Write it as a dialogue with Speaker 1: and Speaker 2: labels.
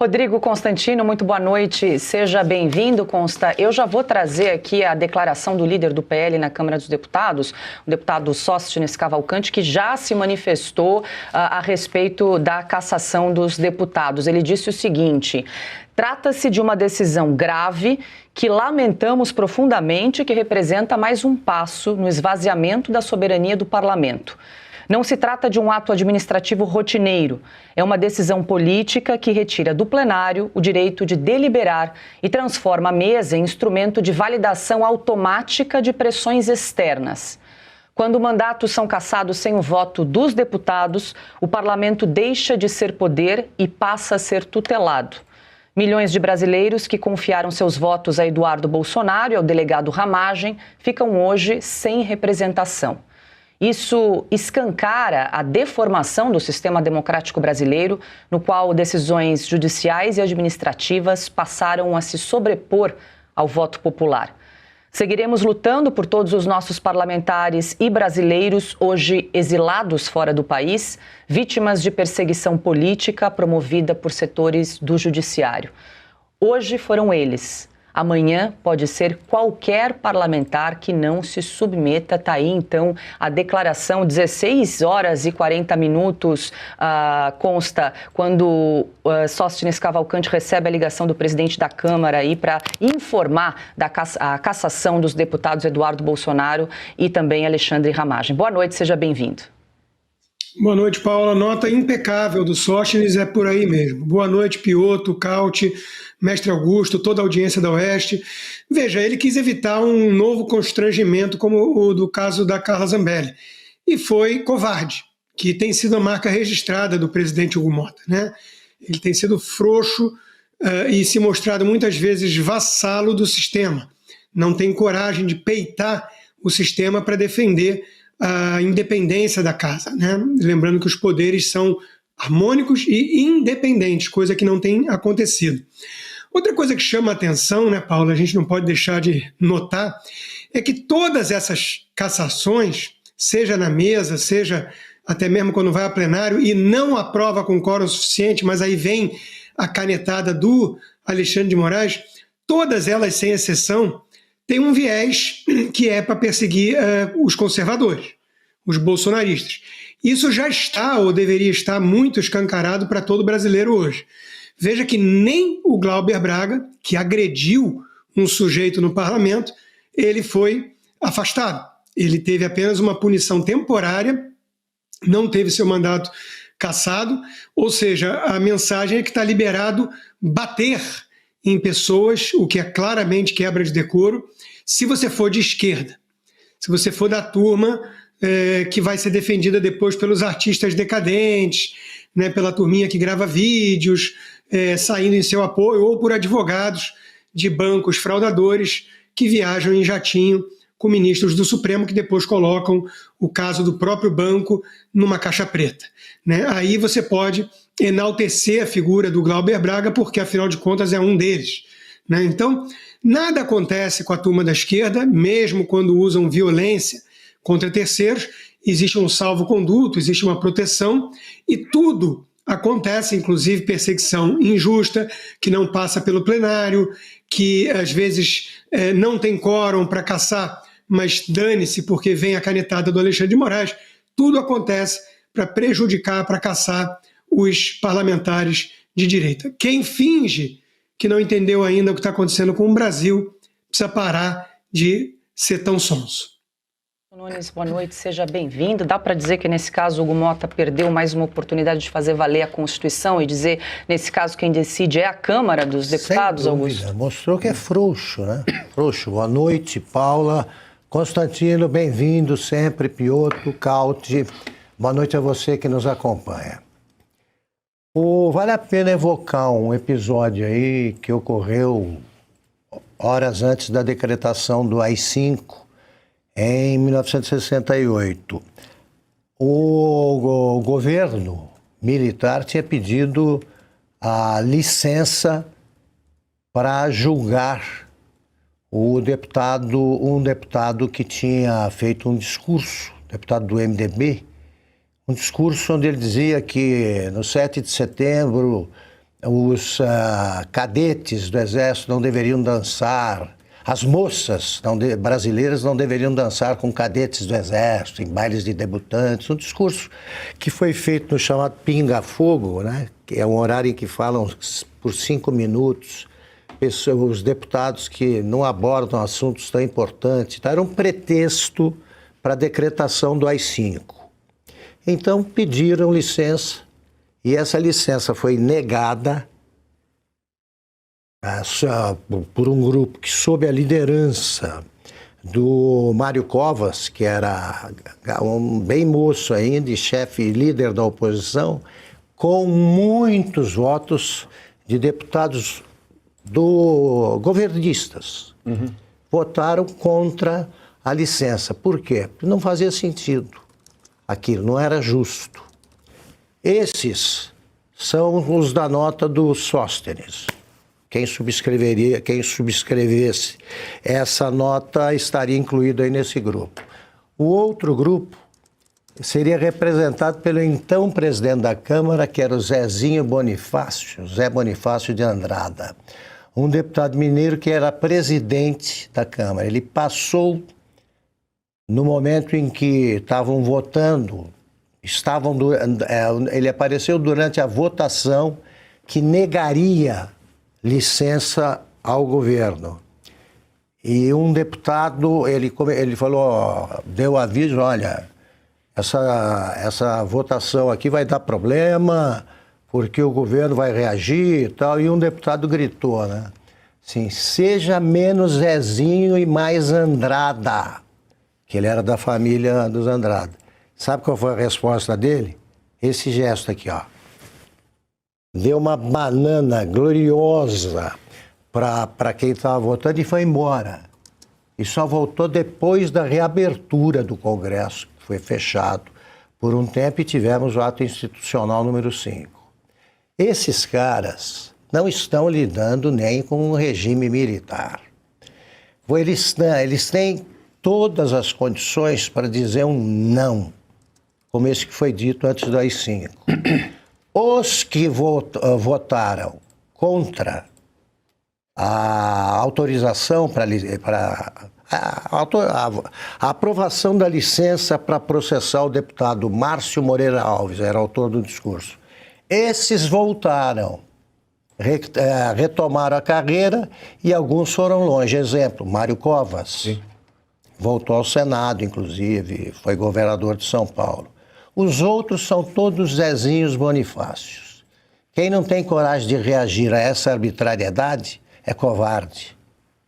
Speaker 1: Rodrigo Constantino, muito boa noite, seja bem-vindo, Consta. Eu já vou trazer aqui a declaração do líder do PL na Câmara dos Deputados, o deputado Sóstenes Cavalcante, que já se manifestou a respeito da cassação dos deputados. Ele disse o seguinte: trata-se de uma decisão grave que lamentamos profundamente, que representa mais um passo no esvaziamento da soberania do parlamento. Não se trata de um ato administrativo rotineiro. É uma decisão política que retira do plenário o direito de deliberar e transforma a mesa em instrumento de validação automática de pressões externas. Quando mandatos são cassados sem o voto dos deputados, o parlamento deixa de ser poder e passa a ser tutelado. Milhões de brasileiros que confiaram seus votos a Eduardo Bolsonaro e ao delegado Ramagem ficam hoje sem representação. Isso escancara a deformação do sistema democrático brasileiro, no qual decisões judiciais e administrativas passaram a se sobrepor ao voto popular. Seguiremos lutando por todos os nossos parlamentares e brasileiros hoje exilados fora do país, vítimas de perseguição política promovida por setores do judiciário. Hoje foram eles. Amanhã pode ser qualquer parlamentar que não se submeta. Está aí, então, a declaração, 16 horas e 40 minutos, consta, quando Sóstenes Cavalcante recebe a ligação do presidente da Câmara aí para informar a cassação dos deputados Eduardo Bolsonaro e também Alexandre Ramagem. Boa noite, seja bem-vindo.
Speaker 2: Boa noite, Paula. Nota impecável do Sóstenes, é por aí mesmo. Boa noite, Piotto, Cauti, Mestre Augusto, toda a audiência da Oeste. Veja, ele quis evitar um novo constrangimento como o do caso da Carla Zambelli. E foi covarde, que tem sido a marca registrada do presidente Hugo Mota, né? Ele tem sido frouxo e se mostrado muitas vezes vassalo do sistema. Não tem coragem de peitar o sistema para defender a independência da casa, né? Lembrando que os poderes são harmônicos e independentes, coisa que não tem acontecido. Outra coisa que chama a atenção, né, Paula, a gente não pode deixar de notar, é que todas essas cassações, seja na mesa, seja até mesmo quando vai a plenário e não aprova com quórum suficiente, mas aí vem a canetada do Alexandre de Moraes, todas elas, sem exceção, têm um viés que é para perseguir os conservadores, os bolsonaristas. Isso já está, ou deveria estar, muito escancarado para todo brasileiro hoje. Veja que nem o Glauber Braga, que agrediu um sujeito no parlamento, ele foi afastado. Ele teve apenas uma punição temporária, não teve seu mandato cassado, ou seja, a mensagem é que está liberado bater em pessoas, o que é claramente quebra de decoro, se você for de esquerda, se você for da turma que vai ser defendida depois pelos artistas decadentes, né, pela turminha que grava vídeos, saindo em seu apoio, ou por advogados de bancos fraudadores que viajam em jatinho com ministros do Supremo que depois colocam o caso do próprio banco numa caixa preta, né? Aí você pode enaltecer a figura do Glauber Braga, porque afinal de contas é um deles, né? Então, nada acontece com a turma da esquerda, mesmo quando usam violência contra terceiros, existe um salvo-conduto, existe uma proteção, e tudo acontece, inclusive perseguição injusta, que não passa pelo plenário, que às vezes não tem quórum para cassar, mas dane-se porque vem a canetada do Alexandre de Moraes. Tudo acontece para prejudicar, para caçar os parlamentares de direita. Quem finge que não entendeu ainda o que está acontecendo com o Brasil precisa parar de ser tão sonso.
Speaker 1: Nunes, boa noite, seja bem-vindo. Dá para dizer que nesse caso o Hugo Mota perdeu mais uma oportunidade de fazer valer a Constituição e dizer, nesse caso, quem decide é a Câmara dos Deputados, Augusto?
Speaker 3: Mostrou que é frouxo, né? Frouxo. Boa noite, Paula. Constantino, bem-vindo sempre. Piotto, Cauti. Boa noite a você que nos acompanha. Vale a pena evocar um episódio aí que ocorreu horas antes da decretação do AI-5, em 1968. O governo militar tinha pedido a licença para julgar um deputado que tinha feito um discurso, deputado do MDB, um discurso onde ele dizia que no 7 de setembro os cadetes do Exército não deveriam dançar, as moças brasileiras não deveriam dançar com cadetes do Exército, em bailes de debutantes, um discurso que foi feito no chamado Pinga-Fogo, né? Que é um horário em que falam por 5 minutos, os deputados que não abordam assuntos tão importantes. Então, era um pretexto para a decretação do AI-5. Então, pediram licença, e essa licença foi negada por um grupo que, sob a liderança do Mário Covas, que era um bem moço ainda e chefe e líder da oposição, com muitos votos de deputados governistas, votaram contra a licença. Por quê? Porque não fazia sentido aquilo, não era justo. Esses são os da nota do Sóstenes. Quem subscrevesse essa nota estaria incluído aí nesse grupo. O outro grupo seria representado pelo então presidente da Câmara, que era o Zé Bonifácio de Andrada, um deputado mineiro que era presidente da Câmara. Ele passou, no momento em que estavam votando, ele apareceu durante a votação que negaria licença ao governo. E um deputado, ele falou, deu aviso, olha, essa votação aqui vai dar problema, porque o governo vai reagir e tal. E um deputado gritou, né? Assim, seja menos Zezinho e mais Andrada, que ele era da família dos Andrada. Sabe qual foi a resposta dele? Esse gesto aqui, ó. Deu uma banana gloriosa para quem estava votando e foi embora. E só voltou depois da reabertura do Congresso, que foi fechado por um tempo, e tivemos o ato institucional número 5. Esses caras não estão lidando nem com o regime militar. Eles têm todas as condições para dizer um não, como esse que foi dito antes do AI-5. Os que votaram contra a autorização a aprovação da licença para processar o deputado Márcio Moreira Alves, era autor do discurso. Esses voltaram, retomaram a carreira e alguns foram longe. Exemplo, Mário Covas. Sim. Voltou ao Senado, inclusive, foi governador de São Paulo. Os outros são todos Zezinhos Bonifácios. Quem não tem coragem de reagir a essa arbitrariedade é covarde.